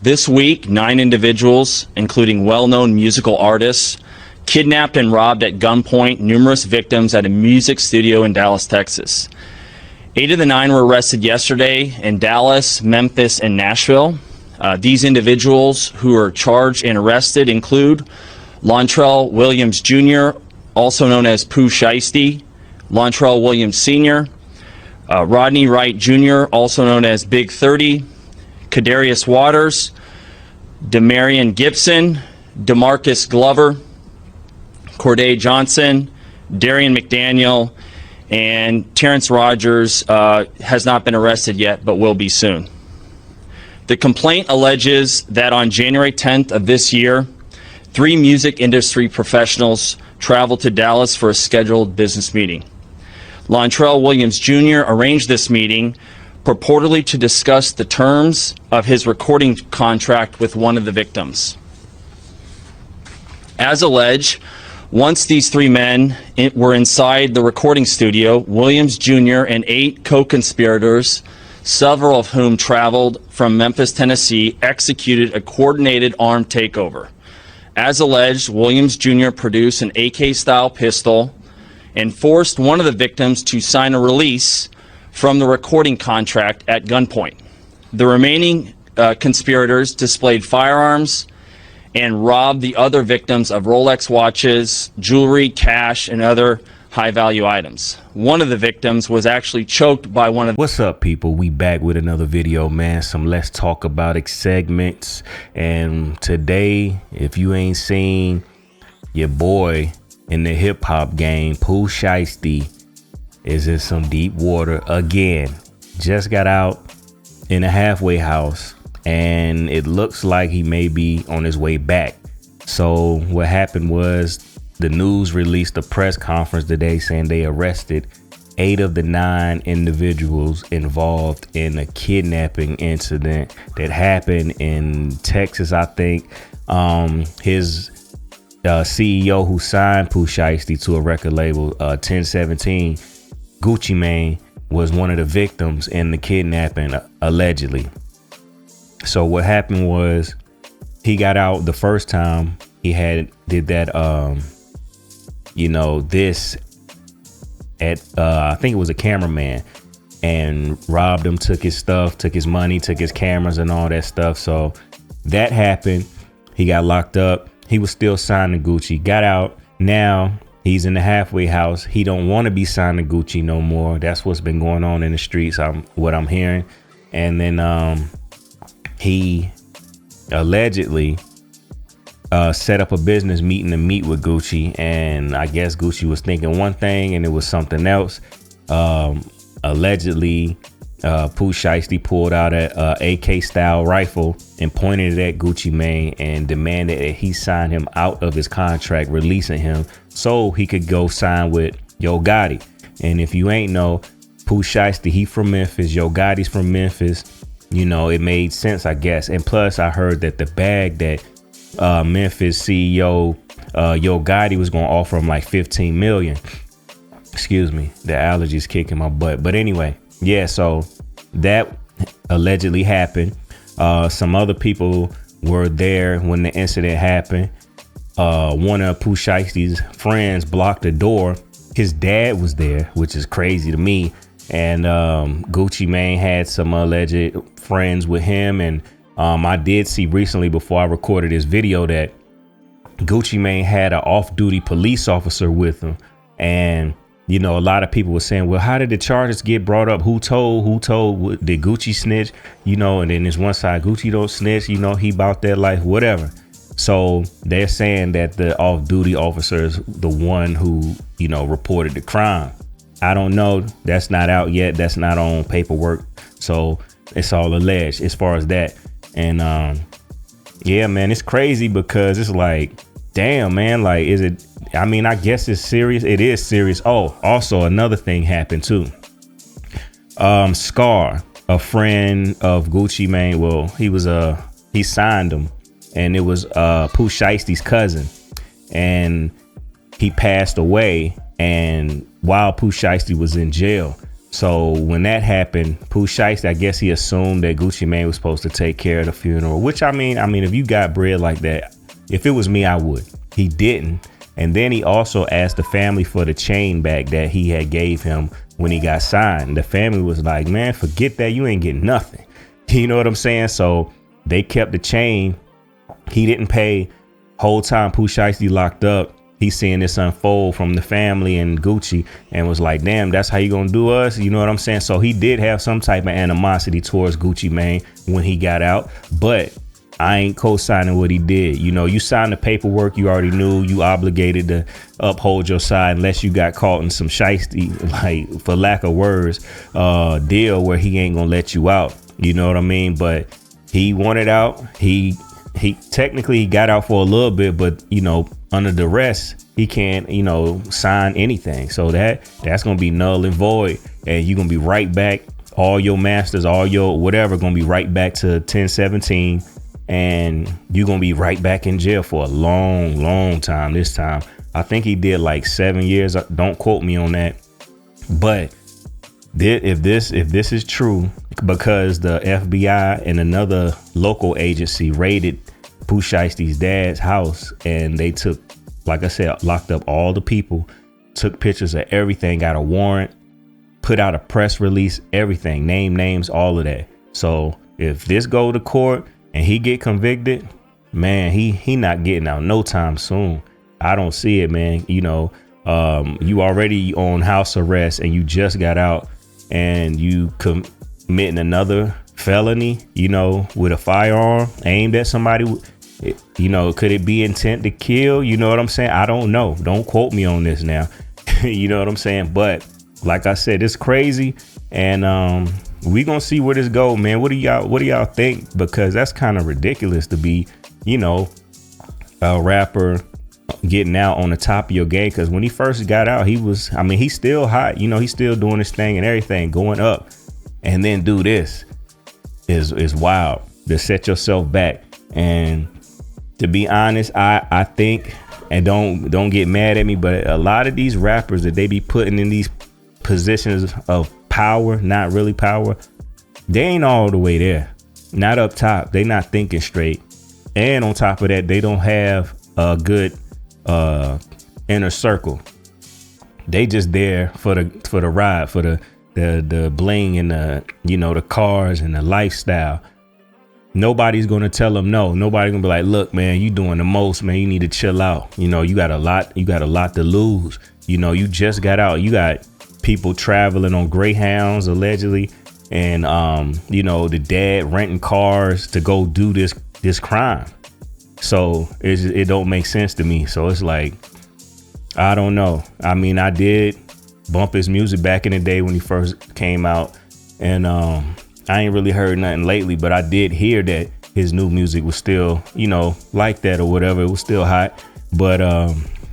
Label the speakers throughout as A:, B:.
A: This week, 9 individuals, including well-known musical artists, kidnapped and robbed at gunpoint numerous victims at a music studio in Dallas, Texas. 8 of the 9 were arrested yesterday in Dallas, Memphis, and Nashville. These individuals who are charged and arrested include Lontrell Williams Jr., also known as Phooh Shiesty, Lontrell Williams Sr., Rodney Wright Jr., also known as Big 30, Kadarius Waters, Demarion Gibson, DeMarcus Glover, Corday Johnson, Darian McDaniel, and Terrence Rogers has not been arrested yet, but will be soon. The complaint alleges that on January 10th of this year, 3 music industry professionals traveled to Dallas for a scheduled business meeting. Lontrell Williams Jr. arranged this meeting purportedly to discuss the terms of his recording contract with one of the victims. As alleged, once these 3 men were inside the recording studio, Williams Jr. and 8 co-conspirators, several of whom traveled from Memphis, Tennessee, executed a coordinated armed takeover. As alleged, Williams Jr. produced an AK-style pistol and forced one of the victims to sign a release from the recording contract at gunpoint. The remaining conspirators displayed firearms and robbed the other victims of Rolex watches, jewelry, cash, and other high-value items. One of the victims was actually choked by one of...
B: What's up, people? We back with another video, man. Some Let's Talk About It segments. And today, if you ain't seen your boy in the hip-hop game, Phooh Shiesty, is in some deep water again. Just got out in a halfway house, and it looks like he may be on his way back. So what happened was the news released a press conference today saying they arrested 8 of the 9 individuals involved in a kidnapping incident that happened in Texas, I think. His CEO who signed Phooh Shiesty to a record label, 1017, Gucci Mane, was one of the victims in the kidnapping, allegedly. So what happened was he got out the first time he did that, this at, I think it was a cameraman, and robbed him, took his stuff, took his money, took his cameras and all that stuff. So that happened. He got locked up. He was still signed to Gucci, got out. Now he's in the halfway house. He don't want to be signed to Gucci no more. That's what's been going on in the streets, what I'm hearing. And then he allegedly set up a business meeting to meet with Gucci, and I guess Gucci was thinking one thing and it was something else. Allegedly, Phooh Shiesty pulled out a AK style rifle and pointed it at Gucci Mane and demanded that he sign him out of his contract, releasing him so he could go sign with Yo Gotti. And if you ain't know, Phooh Shiesty, he from Memphis, Yo Gotti's from Memphis. You know, it made sense, I guess. And plus, I heard that the bag that Memphis CEO Yo Gotti was going to offer him like 15 million. Excuse me, the allergies kicking my butt. But anyway, yeah, so that allegedly happened. Some other people were there when the incident happened. One of Phooh Shiesty's friends blocked the door. His dad was there, which is crazy to me. And Gucci Mane had some alleged friends with him. And I did see recently, before I recorded this video, that Gucci Mane had an off-duty police officer with him. And, you know, a lot of people were saying, well, how did the charges get brought up? Who told? Did Gucci snitch? You know, and then there's one side, Gucci don't snitch. You know, he about that life, whatever. So they're saying that the off-duty officer is the one who, you know, reported the crime. I don't know. That's not out yet. That's not on paperwork. So it's all alleged as far as that. And yeah, man, it's crazy because it's like, damn, man, like, is it? I mean, I guess it's serious. It is serious. Oh, also another thing happened too. Scar, a friend of Gucci Mane, well, he signed him, and it was Phooh Shiesty's cousin, and he passed away. And while Phooh Shiesty was in jail, So when that happened, Pooh Shiesty, I guess he assumed that Gucci Mane was supposed to take care of the funeral, which I mean, if you got bread like that, if it was me, I would. He didn't. And then he also asked the family for the chain back that he had gave him when he got signed. The family was like, man, forget that. You ain't getting nothing. You know what I'm saying? So they kept the chain. He didn't pay. Whole time Pooh Shiesty locked up. He's seeing this unfold from the family and Gucci and was like, damn, that's how you gonna do us? You know what I'm saying? So he did have some type of animosity towards Gucci Mane when he got out, but I ain't co-signing what he did. You know, you signed the paperwork, you already knew you obligated to uphold your side unless you got caught in some shiesty, like, for lack of words, deal where he ain't gonna let you out. You know what I mean? But he wanted out. He technically he got out for a little bit, but you know, under duress, he can't, you know, sign anything. So that's gonna be null and void, and you're gonna be right back. All your masters, all your whatever, gonna be right back to 1017, and you're gonna be right back in jail for a long time. This time, I think he did like 7 years. Don't quote me on that, but if this is true, because the FBI and another local agency raided Pooh Shiesty's dad's house, and they took, like I said, locked up all the people, took pictures of everything, got a warrant, put out a press release, everything, names, all of that. So if this go to court and he get convicted, man, he not getting out no time soon. I don't see it, man. You know, you already on house arrest and you just got out, and you committing another felony, you know, with a firearm aimed at somebody. You know, could it be intent to kill? You know what I'm saying? I don't know. Don't quote me on this now. You know what I'm saying? But like I said, it's crazy, and we gonna see where this go, man. What do y'all think? Because that's kind of ridiculous to be, you know, a rapper getting out on the top of your game. Because when he first got out, he's still hot. You know, he's still doing his thing and everything, going up, and then do this is wild. To set yourself back. And to be honest, I think, and don't get mad at me, but a lot of these rappers that they be putting in these positions of power, not really power, they ain't all the way there. Not up top. They not thinking straight. And on top of that, they don't have a good inner circle. They just there for the ride, for the bling and the, you know, the cars and the lifestyle. Nobody's going to tell them no. Nobody's going to be like, look, man, you doing the most, man. You need to chill out. You know, you got a lot to lose. You know, you just got out. You got people traveling on Greyhounds, allegedly. And, you know, the dad renting cars to go do this crime. So it don't make sense to me. So it's like, I don't know. I mean, I did bump his music back in the day when he first came out. And, I ain't really heard nothing lately, but I did hear that his new music was still, you know, like that or whatever. It was still hot. But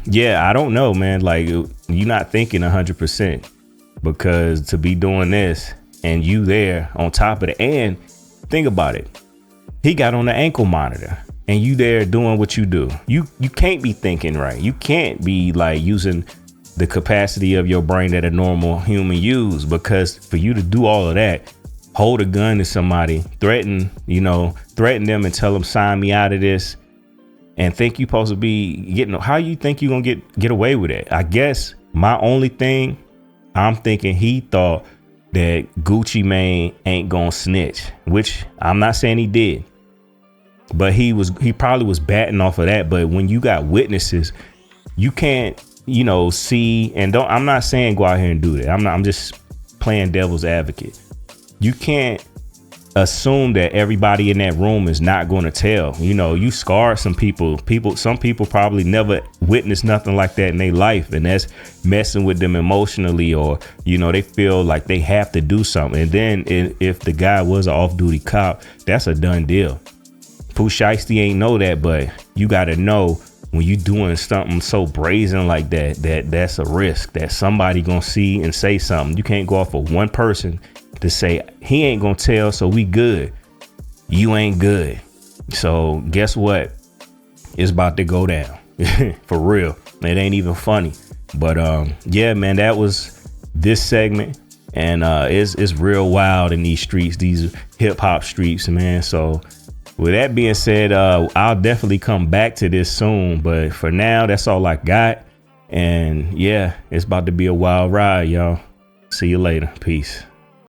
B: yeah, I don't know, man. Like, you're not thinking 100%, because to be doing this and you there on top of it, and think about it. He got on the ankle monitor and you there doing what you do. You can't be thinking right. You can't be like using the capacity of your brain that a normal human use, because for you to do all of that, hold a gun to somebody, threaten them and tell them, sign me out of this, and think you supposed to be getting, how you think you gonna get away with it? I guess my only thing, I'm thinking he thought that Gucci Mane ain't gonna snitch, which I'm not saying he did, but he probably was batting off of that. But when you got witnesses, you can't, you know, see, and I'm not saying go out here and do that. I'm just playing devil's advocate. You can't assume that everybody in that room is not going to tell. You know, you scarred some people. Some people probably never witnessed nothing like that in their life, and that's messing with them emotionally, or, you know, they feel like they have to do something. And then if the guy was an off-duty cop, that's a done deal. Pooh Shiesty ain't know that, but you got to know when you doing something so brazen like that's a risk that somebody gonna see and say something. You can't go off of one person to say he ain't gonna tell, so we good. You ain't good. So guess what? It's about to go down. For real. It ain't even funny. But yeah, man, that was this segment. And it's real wild in these streets, these hip hop streets, man. So with that being said, I'll definitely come back to this soon. But for now, that's all I got. And yeah, it's about to be a wild ride, y'all. See you later. Peace.